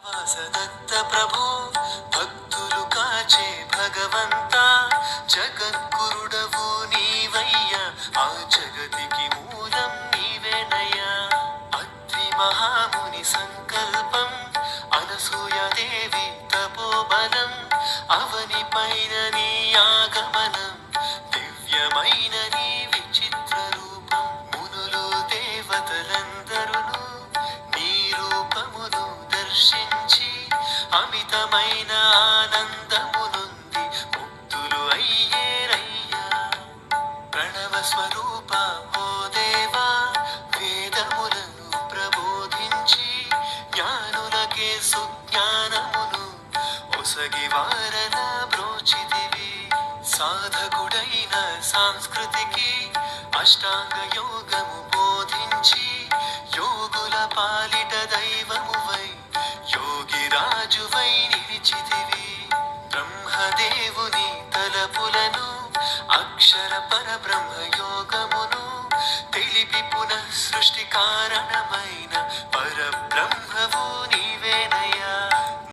వాసదత్త ప్రభు భక్తులు కాచే భగవంత జగద్గురుడవు నీవయ్య ఆ జగతికి మూలం నీవేనయ్యా అత్రి మహాముని సంకల్పం అనసూయదేవి తపోబలం అవని పైన నీ ఆగమనం దివ్యమైన నీ విచిత్ర రూపం మునులు దేవతలందరును నీ రూపమును దర్శించి అమితమైన ఆనందమునుంది ముక్తులు అయ్యేరయ్యా ప్రణవ స్వరూప ఓ దేవా వేదములను ప్రబోధించి జ్ఞానులకే సుజ్ఞానమును ఒసగి వారల బ్రోచితివి సాధకుడైన సంస్కృతికి అష్టాంగ యోగము బోధించి యోగుల పాలిట దైవమువై యోగిరాజువై నిలిచితివి బ్రహ్మదేవుని తలపులను అక్షర పరబ్రహ్మ యోగమును తెలిపి పునః సృష్టి కారణమై